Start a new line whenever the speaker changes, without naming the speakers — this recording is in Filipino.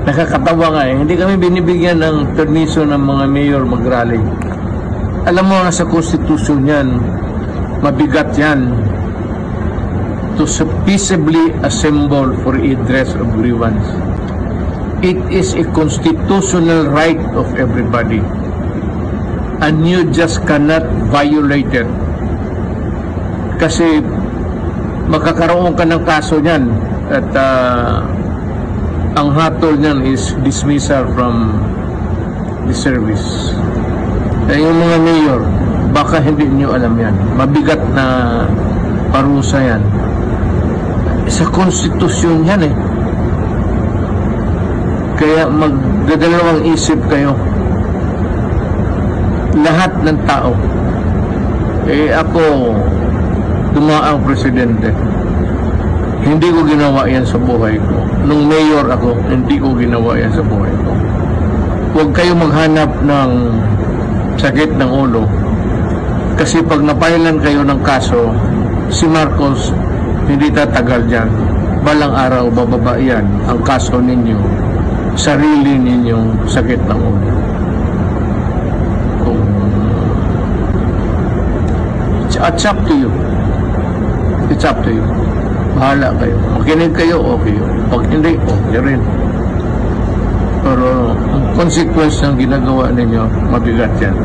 Nakakatawa nga eh. Hindi kami binibigyan ng permiso ng mga mayor mag-rally. Alam mo nga sa konstitusyon yan, mabigat yan to peaceably assemble for redress of grievance. It is a constitutional right of everybody. And you just cannot violate it. Kasi makakaroon ka ng kaso niyan at ang hatol niyan is dismissal from the service. Yung mga mayor, baka hindi niyo alam yan. Mabigat na parusa yan. Sa konstitusyon yan eh. Kaya magdadalawang isip kayo. Lahat ng tao. Ako, dumaang presidente. Hindi ko ginawa yan sa buhay ko. Nung mayor ako, hindi ko ginawa yan sa buhay ko. Huwag kayo maghanap ng sakit ng ulo. Kasi pag napailan kayo ng kaso, si Marcos hindi tatagal dyan. Balang araw, bababa yan ang kaso ninyo. Sarili ninyong sakit ng ulo. It's up to you. It's up to you. Bahala kayo. Makinig kayo, okay. Pag hindi, okay rin. Pero ang consequence ng ginagawa ninyo, mabigat yan.